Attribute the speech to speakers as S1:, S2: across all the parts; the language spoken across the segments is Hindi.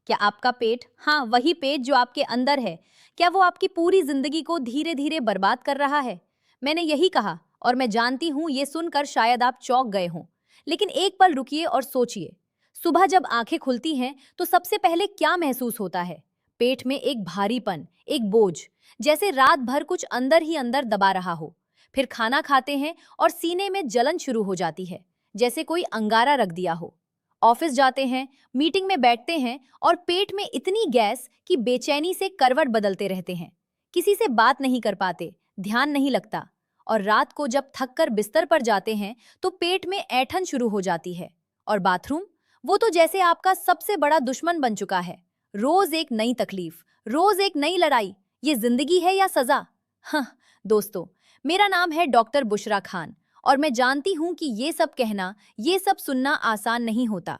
S1: क्या आपका पेट, हाँ वही पेट जो आपके अंदर है, क्या वो आपकी पूरी जिंदगी को धीरे धीरे बर्बाद कर रहा है? मैंने यही कहा और मैं जानती हूँ ये सुनकर शायद आप चौंक गए हों। लेकिन एक पल रुकिए और सोचिए। सुबह जब आंखें खुलती हैं तो सबसे पहले क्या महसूस होता है? पेट में एक भारीपन, एक बोझ, जैसे रात भर कुछ अंदर ही अंदर दबा रहा हो। फिर खाना खाते हैं और सीने में जलन शुरू हो जाती है, जैसे कोई अंगारा रख दिया हो। ऑफिस जाते हैं, मीटिंग में बैठते हैं और पेट में इतनी गैस कि बेचैनी से करवट बदलते रहते हैं। किसी से बात नहीं कर पाते, ध्यान नहीं लगता। और रात को जब थक कर बिस्तर पर जाते हैं तो पेट में ऐंठन शुरू हो जाती है। और बाथरूम, वो तो जैसे आपका सबसे बड़ा दुश्मन बन चुका है। रोज एक नई तकलीफ, रोज एक नई लड़ाई। ये जिंदगी है या सजा? हाँ दोस्तों, मेरा नाम है डॉक्टर बुशरा खान और मैं जानती हूँ कि ये सब कहना, ये सब सुनना आसान नहीं होता।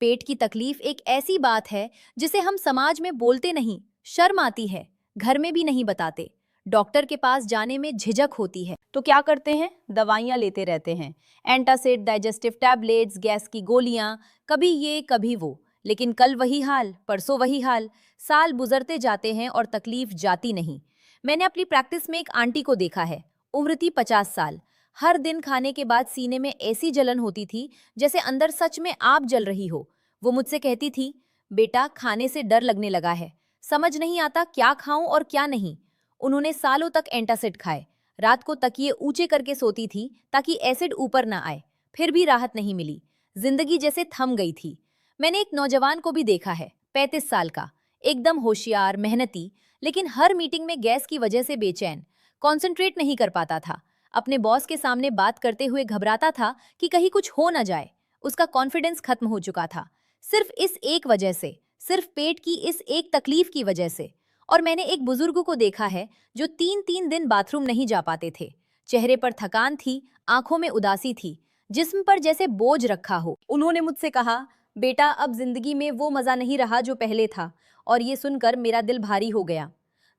S1: पेट की तकलीफ एक ऐसी बात है जिसे हम समाज में बोलते नहीं, शर्म आती है, घर में भी नहीं बताते, डॉक्टर के पास जाने में झिझक होती है। तो क्या करते हैं? दवाइयाँ लेते रहते हैं, एंटासिड, डाइजेस्टिव टैबलेट्स, गैस की गोलियाँ, कभी ये कभी वो। लेकिन कल वही हाल, परसों वही हाल। साल गुजरते जाते हैं और तकलीफ जाती नहीं। मैंने अपनी प्रैक्टिस में एक आंटी को देखा है। उम्र थी 50 साल। हर दिन खाने के बाद सीने में ऐसी जलन होती थी जैसे अंदर सच में आग जल रही हो। वो मुझसे कहती थी, बेटा खाने से डर लगने लगा है, समझ नहीं आता क्या खाऊं और क्या नहीं। उन्होंने सालों तक एंटासिड खाए, रात को तकिए ऊंचे करके सोती थी ताकि एसिड ऊपर ना आए, फिर भी राहत नहीं मिली। जिंदगी जैसे थम गई थी। मैंने एक नौजवान को भी देखा है, 35 साल का, एकदम होशियार, मेहनती, लेकिन हर मीटिंग में गैस की वजह से बेचैन, कॉन्सेंट्रेट नहीं कर पाता था। अपने बॉस के सामने बात करते हुए घबराता था कि कहीं कुछ हो ना जाए। उसका कॉन्फिडेंस खत्म हो चुका था, सिर्फ इस एक वजह से, सिर्फ पेट की इस एक तकलीफ की वजह से। और मैंने एक बुजुर्ग को देखा है जो 3-3 दिन बाथरूम नहीं जा पाते थे। चेहरे पर थकान थी, आंखों में उदासी थी, जिस्म पर जैसे बोझ रखा हो। उन्होंने मुझसे कहा, बेटा अब जिंदगी में वो मजा नहीं रहा जो पहले था। और ये सुनकर मेरा दिल भारी हो गया।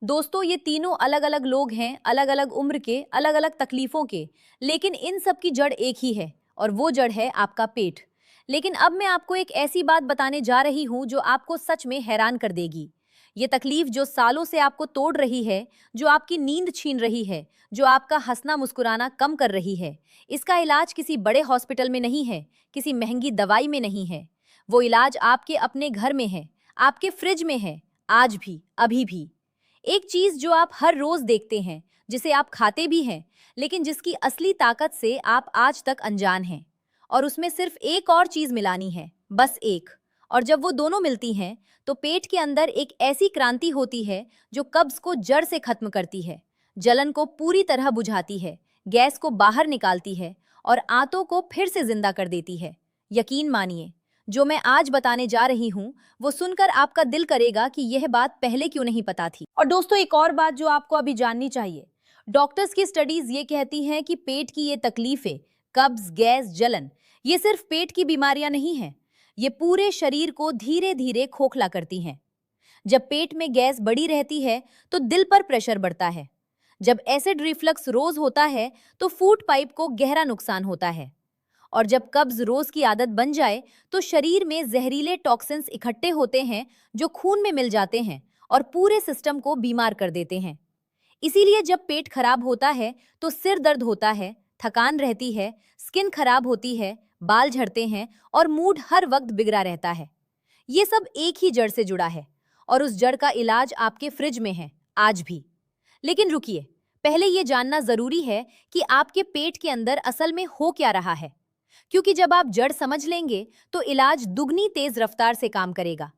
S1: दोस्तों, ये तीनों अलग अलग लोग हैं, अलग अलग उम्र के, अलग अलग तकलीफों के, लेकिन इन सब की जड़ एक ही है और वो जड़ है आपका पेट। लेकिन अब मैं आपको एक ऐसी बात बताने जा रही हूँ जो आपको सच में हैरान कर देगी। ये तकलीफ जो सालों से आपको तोड़ रही है, जो आपकी नींद छीन रही है, जो आपका हंसना मुस्कुराना कम कर रही है, इसका इलाज किसी बड़े हॉस्पिटल में नहीं है, किसी महंगी दवाई में नहीं है। वो इलाज आपके अपने घर में है, आपके फ्रिज में है, आज भी, अभी भी। एक चीज जो आप हर रोज देखते हैं, जिसे आप खाते भी हैं, लेकिन जिसकी असली ताकत से आप आज तक अनजान हैं। और उसमें सिर्फ एक और चीज मिलानी है, बस एक। और जब वो दोनों मिलती हैं तो पेट के अंदर एक ऐसी क्रांति होती है जो कब्ज को जड़ से खत्म करती है, जलन को पूरी तरह बुझाती है, गैस को बाहर निकालती है और आंतों को फिर से जिंदा कर देती है। यकीन मानिए, जो मैं आज बताने जा रही हूँ वो सुनकर आपका दिल करेगा कि यह बात पहले क्यों नहीं पता थी। और दोस्तों, एक और बात जो आपको अभी जाननी चाहिए, डॉक्टर्स की स्टडीज ये कहती हैं कि पेट की ये तकलीफें, कब्ज, गैस, जलन, ये सिर्फ पेट की बीमारियां नहीं हैं, ये पूरे शरीर को धीरे धीरे खोखला करती हैं। जब पेट में गैस बढ़ी रहती है तो दिल पर प्रेशर बढ़ता है। जब एसिड रिफ्लक्स रोज होता है तो फूड पाइप को गहरा नुकसान होता है। और जब कब्ज रोज की आदत बन जाए तो शरीर में जहरीले टॉक्सिन्स इकट्ठे होते हैं जो खून में मिल जाते हैं और पूरे सिस्टम को बीमार कर देते हैं। इसीलिए जब पेट खराब होता है तो सिर दर्द होता है, थकान रहती है, स्किन खराब होती है, बाल झड़ते हैं और मूड हर वक्त बिगड़ा रहता है। ये सब एक ही जड़ से जुड़ा है और उस जड़ का इलाज आपके फ्रिज में है, आज भी। लेकिन रुकिए, पहले ये जानना जरूरी है कि आपके पेट के अंदर असल में हो क्या रहा है, क्योंकि जब आप जड़ समझ लेंगे तो इलाज दुगनी तेज रफ्तार से काम करेगा।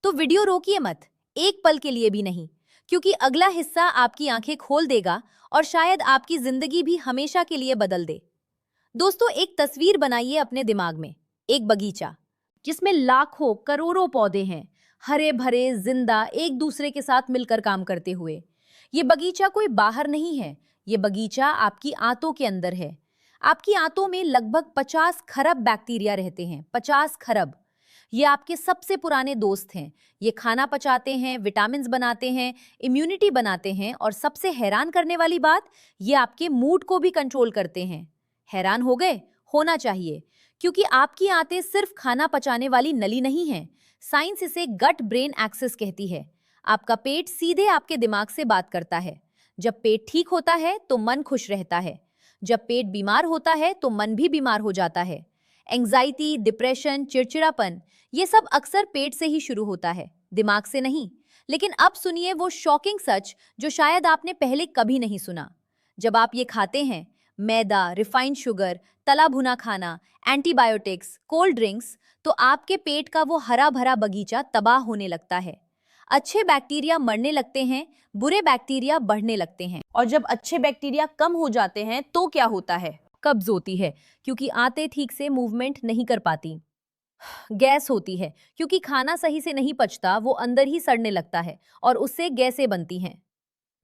S1: तो वीडियो रोकिए मत, एक पल के लिए भी नहीं, क्योंकि अगला हिस्सा आपकी आंखें खोल देगा और शायद आपकी जिंदगी भी हमेशा के लिए बदल दे। दोस्तों, एक तस्वीर बनाइए अपने दिमाग में, एक बगीचा जिसमें लाखों करोड़ों पौधे हैं, हरे भरे, जिंदा, एक दूसरे के साथ मिलकर काम करते हुए। ये बगीचा कोई बाहर नहीं है, ये बगीचा आपकी आंतों के अंदर है। आपकी आंतों में लगभग 50 खरब बैक्टीरिया रहते हैं, 50 खरब। ये आपके सबसे पुराने दोस्त हैं। ये खाना पचाते हैं, विटामिन्स बनाते हैं, इम्यूनिटी बनाते हैं और सबसे हैरान करने वाली बात, ये आपके मूड को भी कंट्रोल करते हैं। हैरान हो गए? होना चाहिए, क्योंकि आपकी आंतें सिर्फ खाना पचाने वाली नली नहीं हैं, साइंस इसे गट ब्रेन एक्सिस कहती है। आपका पेट सीधे आपके दिमाग से बात करता है। जब पेट ठीक होता है तो मन खुश रहता है। जब पेट बीमार होता है तो मन भी बीमार हो जाता है। एंजाइटी, डिप्रेशन, चिड़चिड़ापन, ये सब अक्सर पेट से ही शुरू होता है, दिमाग से नहीं। लेकिन अब सुनिए वो शॉकिंग सच जो शायद आपने पहले कभी नहीं सुना। जब आप ये खाते हैं, मैदा, रिफाइंड शुगर, तला भुना खाना, एंटीबायोटिक्स, कोल्ड ड्रिंक्स, तो आपके पेट का वो हरा भरा बगीचा तबाह होने लगता है। अच्छे बैक्टीरिया मरने लगते हैं, बुरे बैक्टीरिया बढ़ने लगते हैं।
S2: और जब अच्छे बैक्टीरिया कम हो जाते हैं तो क्या होता है?
S1: कब्ज होती है क्योंकि आंतें ठीक से मूवमेंट नहीं कर पाती। गैस होती है क्योंकि खाना सही से नहीं पचता, वो अंदर ही सड़ने लगता है और उससे गैसें बनती हैं।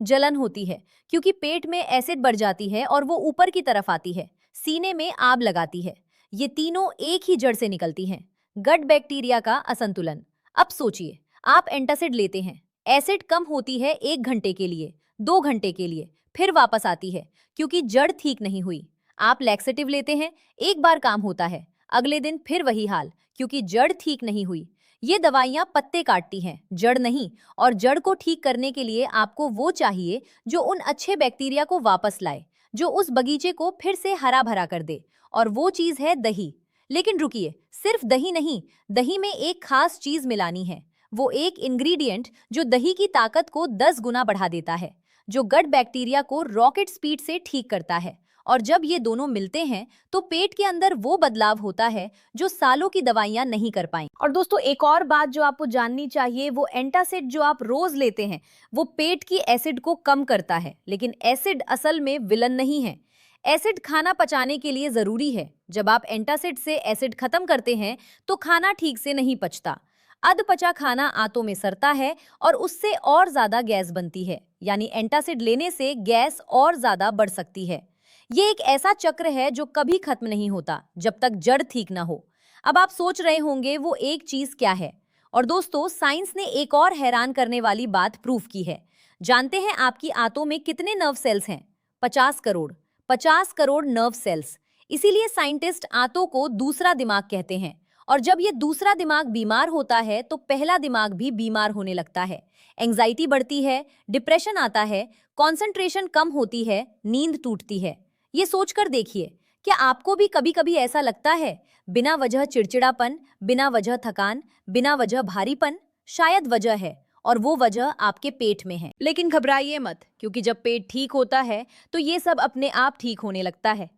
S1: जलन होती है क्योंकि पेट में एसिड बढ़ जाती है और वो ऊपर की तरफ आती है, सीने में आग लगाती है। ये तीनों एक ही जड़ से निकलती हैं। गट बैक्टीरिया का असंतुलन। अब सोचिए, आप एंटासिड लेते हैं, एसिड कम होती है 1 घंटे के लिए, 2 घंटे के लिए, फिर वापस आती है क्योंकि जड़ ठीक नहीं हुई। आप लैक्सेटिव लेते हैं, एक बार काम होता है, अगले दिन फिर वही हाल क्योंकि जड़ ठीक नहीं हुई। ये दवाइयां पत्ते काटती हैं, जड़ नहीं। और जड़ को ठीक करने के लिए आपको वो चाहिए जो उन अच्छे बैक्टीरिया को वापस लाए, जो उस बगीचे को फिर से हरा भरा कर दे। और वो चीज है दही। लेकिन रुकिए, सिर्फ दही नहीं, दही में एक खास चीज मिलानी है। वो एक इंग्रेडिएंट जो दही की ताकत को 10 गुना बढ़ा देता है, जो गट बैक्टीरिया को रॉकेट स्पीड से ठीक करता है। और जब ये दोनों मिलते हैं तो पेट के अंदर वो बदलाव होता है जो सालों की दवाइयां नहीं कर पाई।
S2: और दोस्तों, एक और बात जो आपको जाननी चाहिए, वो एंटासिड जो आप रोज लेते हैं वो पेट की एसिड को कम करता है, लेकिन एसिड असल में विलन नहीं है। एसिड खाना पचाने के लिए जरूरी है। जब आप एंटासिड से एसिड खत्म करते हैं तो खाना ठीक से नहीं पचता। अधपचा खाना आंतों में सड़ता है और उससे और ज्यादा गैस बनती है। यानी एंटासिड लेने से गैस और ज्यादा बढ़ सकती है। ये एक ऐसा चक्र है जो कभी खत्म नहीं होता जब तक जड़ ठीक ना हो। अब आप सोच रहे होंगे वो एक चीज क्या है। और दोस्तों, साइंस ने एक और हैरान करने वाली बात प्रूफ की है। जानते हैं आपकी आंतों में कितने नर्व सेल्स हैं? 50 करोड़। 50 crore nerve cells. इसीलिए साइंटिस्ट आंतों को दूसरा दिमाग कहते हैं। और जब ये दूसरा दिमाग बीमार होता है तो पहला दिमाग भी बीमार होने लगता है। एंजाइटी बढ़ती है, डिप्रेशन आता है, कंसंट्रेशन कम होती है, नींद टूटती है। ये सोचकर देखिए, क्या आपको भी कभी कभी ऐसा लगता है? बिना वजह चिड़चिड़ापन, बिना वजह थकान, बिना वजह भारीपन। शायद वजह है, और वो वजह आपके पेट में है। लेकिन घबराइए मत, क्योंकि जब पेट ठीक होता है तो ये सब अपने आप ठीक होने लगता है।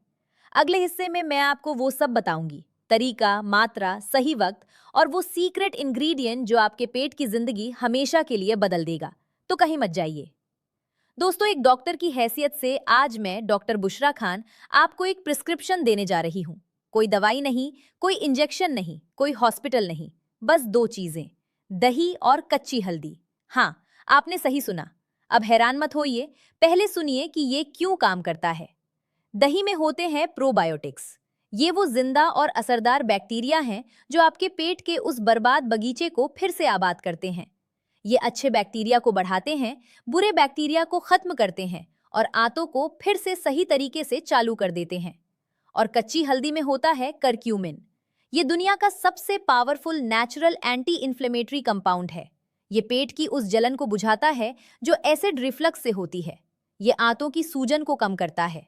S1: अगले हिस्से में मैं आपको वो सब बताऊंगी, तरीका, मात्रा, सही वक्त और वो सीक्रेट इंग्रेडिएंट जो आपके पेट की जिंदगी हमेशा के लिए बदल देगा। तो कहीं मत जाइए। दोस्तों, एक डॉक्टर की हैसियत से आज मैं डॉक्टर बुशरा खान आपको एक प्रिस्क्रिप्शन देने जा रही हूँ। कोई दवाई नहीं, कोई इंजेक्शन नहीं, कोई हॉस्पिटल नहीं, बस 2 चीजें, दही और कच्ची हल्दी। हाँ, आपने सही सुना। अब हैरान मत होइए, पहले सुनिए कि ये क्यों काम करता है। दही में होते हैं प्रोबायोटिक्स। ये वो जिंदा और असरदार बैक्टीरिया हैं जो आपके पेट के उस बर्बाद बगीचे को फिर से आबाद करते हैं। ये अच्छे बैक्टीरिया को बढ़ाते हैं, बुरे बैक्टीरिया को खत्म करते हैं और आंतों को फिर से सही तरीके से चालू कर देते हैं। और कच्ची हल्दी में होता है करक्यूमिन। ये दुनिया का सबसे powerful natural anti inflammatory compound है। ये पेट की उस जलन को बुझाता है जो एसिड रिफ्लक्स से होती है। ये आंतों की सूजन को कम करता है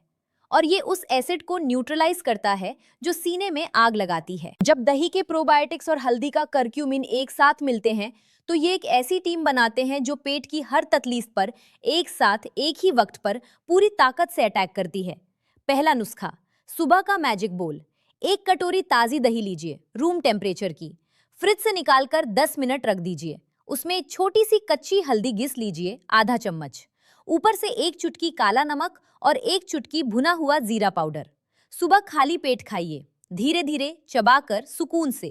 S1: और ये उस एसिड को न्यूट्रलाइज करता है जो सीने में आग लगाती है।
S2: जब दही के प्रोबायोटिक्स और हल्दी का करक्यूमिन एक साथ मिलते हैं तो ये एक ऐसी टीम बनाते हैं जो पेट की हर तकलीफ पर एक साथ एक ही वक्त पर पूरी ताकत से अटैक करती है। पहला नुस्खा, सुबह का मैजिक बोल। 1 कटोरी ताजी दही लीजिए, रूम टेम्परेचर की, फ्रिज से निकालकर 10 मिनट रख दीजिए। उसमें एक छोटी सी कच्ची हल्दी घिस लीजिए, आधा चम्मच। ऊपर से 1 चुटकी काला नमक और 1 चुटकी भुना हुआ जीरा पाउडर। सुबह खाली पेट खाइए, धीरे धीरे चबाकर सुकून से।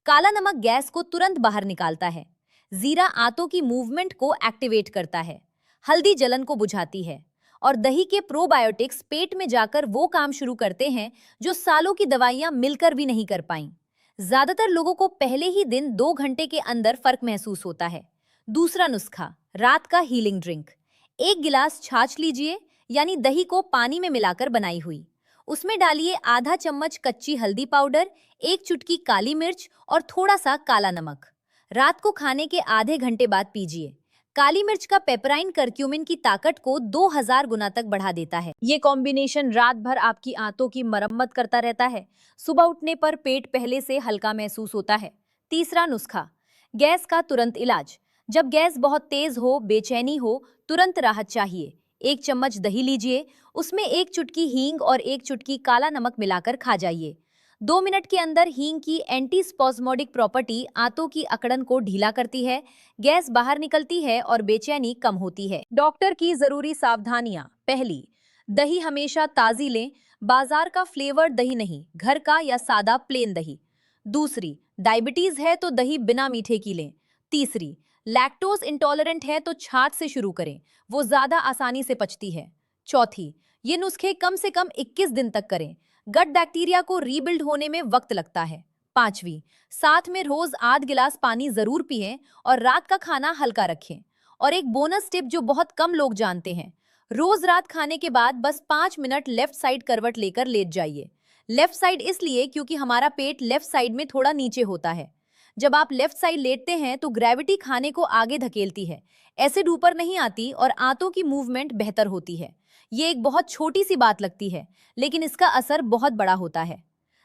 S2: काला नमक गैस को तुरंत बाहर निकालता है, जीरा आंतों की मूवमेंट को एक्टिवेट करता है, हल्दी जलन को बुझाती है और दही के प्रोबायोटिक्स पेट में जाकर वो काम शुरू करते हैं जो सालों की दवाइयां मिलकर भी नहीं कर पाईं। ज्यादातर लोगों को पहले ही दिन 2 घंटे के अंदर फर्क महसूस होता है। दूसरा नुस्खा, रात का हीलिंग ड्रिंक। 1 गिलास छाछ लीजिए, यानी दही को पानी में मिलाकर बनाई हुई। उसमें डालिए आधा चम्मच कच्ची हल्दी पाउडर, 1 चुटकी काली मिर्च और थोड़ा सा काला नमक।
S1: रात को खाने के आधे घंटे बाद पीजिए। काली मिर्च का पेपराइन करक्यूमिन की ताकत को 2000 गुना तक बढ़ा देता है। ये कॉम्बिनेशन रात भर आपकी आंतों की मरम्मत करता रहता है। सुबह उठने पर पेट पहले से हल्का महसूस होता है। तीसरा नुस्खा, गैस का तुरंत इलाज। जब गैस बहुत तेज हो, बेचैनी हो, तुरंत राहत चाहिए। 1 चम्मच दही लीजिए, उसमें 1 चुटकी हींग और 1 चुटकी काला नमक मिलाकर खा जाइए। 2 मिनट के अंदर हींग की एंटी स्पॉज्मोडिक प्रॉपर्टी आंतों की अकड़न को ढीला करती है, गैस बाहर निकलती है और बेचैनी कम होती है। डॉक्टर की जरूरी सावधानियां। पहली, दही हमेशा ताजी लें, बाजार का फ्लेवर्ड दही नहीं, घर का या सादा प्लेन दही। दूसरी, डायबिटीज है तो दही बिना मीठे की लें। तीसरी, लैक्टोज इंटॉलरेंट है तो छाछ से शुरू करें, वो ज्यादा आसानी से पचती है। चौथी, ये नुस्खे कम से कम 21 दिन तक करें, गट बैक्टीरिया को रीबिल्ड होने में वक्त लगता है। पांचवी, साथ में रोज आध गिलास पानी जरूर पिएं और रात का खाना हल्का रखें। और एक बोनस टिप जो बहुत कम लोग जानते हैं, रोज रात खाने के बाद बस 5 मिनट लेफ्ट साइड करवट लेकर लेट जाइए। लेफ्ट साइड इसलिए क्योंकि हमारा पेट लेफ्ट साइड में थोड़ा नीचे होता है। जब आप लेफ्ट साइड लेटते हैं तो ग्रेविटी खाने को आगे धकेलती है, एसिड ऊपर नहीं आती और आंतों की मूवमेंट बेहतर होती है। ये एक बहुत छोटी सी बात लगती है, लेकिन इसका असर बहुत बड़ा होता है।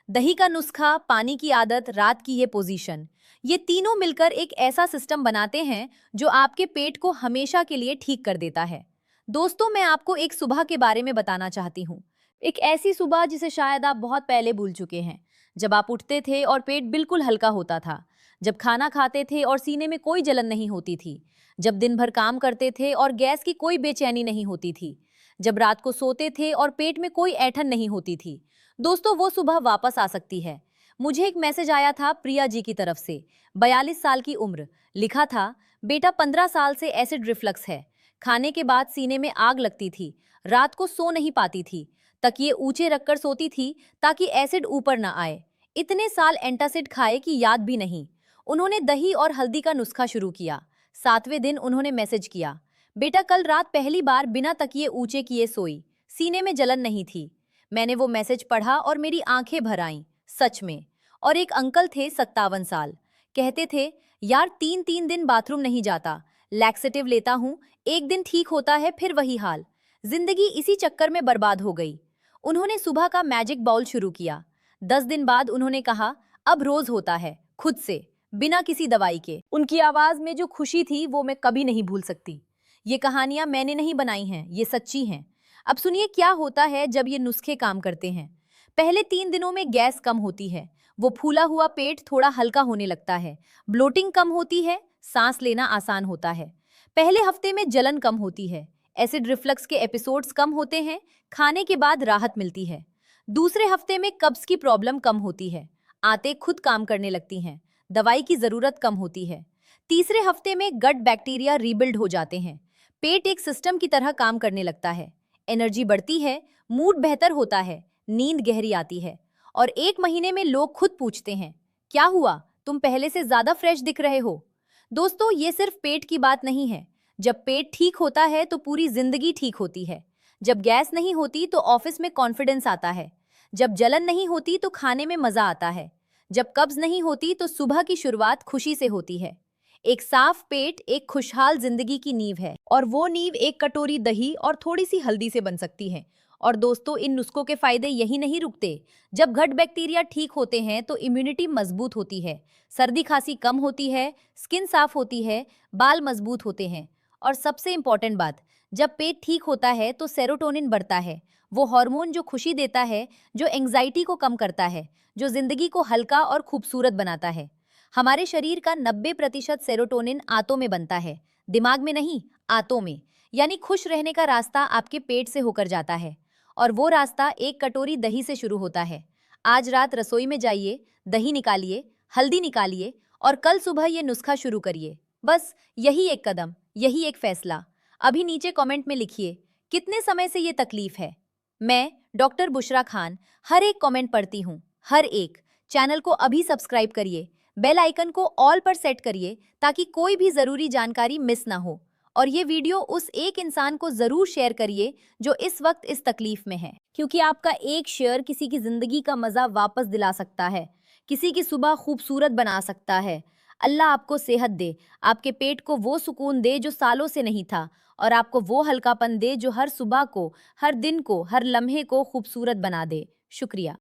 S1: दही का नुस्खा, पानी की आदत, रात की ये पोजीशन, ये तीनों मिलकर एक ऐसा सिस्टम बनाते हैं जो आपके पेट को हमेशा के लिए ठीक कर देता है। दोस्तों, मैं आपको एक सुबह के बारे में बताना चाहती हूँ। एक ऐसी सुबह जिसे शायद आप बहुत पहले भूल चुके हैं, जब आप उठते थे और पेट बिल्कुल हल्का होता था, जब खाना खाते थे और सीने में कोई जलन नहीं होती थी, जब दिन भर काम करते थे और गैस की कोई बेचैनी नहीं होती थी, जब रात को सोते थे और पेट में कोई ऐंठन नहीं होती थी। दोस्तों, वो सुबह वापस आ सकती है। मुझे एक मैसेज आया था प्रिया जी की तरफ से, 42 साल की उम्र। लिखा था, बेटा 15 साल से एसिड रिफ्लक्स है, खाने के बाद सीने में आग लगती थी, रात को सो नहीं पाती थी, तकिए ऊंचे रखकर सोती थी ताकि एसिड ऊपर ना आए। इतने साल एंटासिड खाए कि याद भी नहीं। उन्होंने दही और हल्दी का नुस्खा शुरू किया। 7वें दिन उन्होंने मैसेज किया, बेटा कल रात पहली बार बिना तकिए ऊंचे किए सोई, सीने में जलन नहीं थी। मैंने वो मैसेज पढ़ा और मेरी आंखें भर आईं, सच में। और एक अंकल थे 57 साल, कहते थे, यार 3-3 दिन बाथरूम नहीं जाता, लैक्सेटिव लेता हूँ, एक दिन ठीक होता है फिर वही हाल। जिंदगी इसी चक्कर में बर्बाद हो गई। उन्होंने सुबह का मैजिक बाउल शुरू किया। 10 दिन बाद उन्होंने कहा, अब रोज होता है, खुद से, बिना किसी दवाई के। उनकी आवाज में जो खुशी थी वो मैं कभी नहीं भूल सकती। ये कहानियां मैंने नहीं बनाई हैं, ये सच्ची हैं। अब सुनिए क्या होता है जब ये नुस्खे काम करते हैं। पहले 3 दिनों में गैस कम होती है, वो फूला हुआ पेट थोड़ा हल्का होने लगता है, ब्लोटिंग कम होती है, सांस लेना आसान होता है। पहले हफ्ते में जलन कम होती है, एसिड रिफ्लक्स के एपिसोड्स कम होते हैं, खाने के बाद राहत मिलती है। दूसरे हफ्ते में कब्ज की प्रॉब्लम कम होती है, आंतें खुद काम करने लगती हैं, दवाई की जरूरत कम होती है। तीसरे हफ्ते में गट बैक्टीरिया रीबिल्ड हो जाते हैं, पेट एक सिस्टम की तरह काम करने लगता है, एनर्जी बढ़ती है, मूड बेहतर होता है, नींद गहरी आती है। और 1 महीने में लोग खुद पूछते हैं, क्या हुआ, तुम पहले से ज्यादा फ्रेश दिख रहे हो। दोस्तों, ये सिर्फ पेट की बात नहीं है। जब पेट ठीक होता है तो पूरी जिंदगी ठीक होती है। जब गैस नहीं होती तो ऑफिस में कॉन्फिडेंस आता है, जब जलन नहीं होती तो खाने में मजा आता है, जब कब्ज नहीं होती तो सुबह की शुरुआत खुशी से होती है। एक साफ पेट एक खुशहाल जिंदगी की नींव है, और वो नींव एक कटोरी दही और थोड़ी सी हल्दी से बन सकती है। और दोस्तों, इन नुस्खों के फायदे यही नहीं रुकते। जब गट बैक्टीरिया ठीक होते हैं तो इम्यूनिटी मजबूत होती है, सर्दी खांसी कम होती है, स्किन साफ होती है, बाल मजबूत होते हैं। और सबसे इंपॉर्टेंट बात, जब पेट ठीक होता है तो सेरोटोनिन बढ़ता है, वो हार्मोन जो खुशी देता है, जो एंग्जाइटी को कम करता है, जो जिंदगी को हल्का और खूबसूरत बनाता है। हमारे शरीर का 90% सेरोटोनिन आंतों में बनता है, दिमाग में नहीं, आंतों में। यानी खुश रहने का रास्ता आपके पेट से होकर जाता है, और वो रास्ता एक कटोरी दही से शुरू होता है। आज रात रसोई में जाइए, दही निकालिए, हल्दी निकालिए और कल सुबह ये नुस्खा शुरू करिए। बस यही एक कदम, यही एक फैसला। अभी नीचे कमेंट में लिखिए, कितने समय से ये तकलीफ है। मैं डॉक्टर बुशरा खान हर एक कमेंट पढ़ती हूँ, हर एक। चैनल को अभी सब्सक्राइब करिए, बेल आइकन को ऑल पर सेट करिए ताकि कोई भी जरूरी जानकारी मिस ना हो। और ये वीडियो उस एक इंसान को जरूर शेयर करिए जो इस वक्त इस तकलीफ में है, क्योंकि आपका एक शेयर किसी की जिंदगी का मजा वापस दिला सकता है, किसी की सुबह खूबसूरत बना सकता है। अल्लाह आपको सेहत दे, आपके पेट को वो सुकून दे जो सालों से नहीं था, और आपको वो हल्कापन दे जो हर सुबह को, हर दिन को, हर लम्हे को खूबसूरत बना दे। शुक्रिया।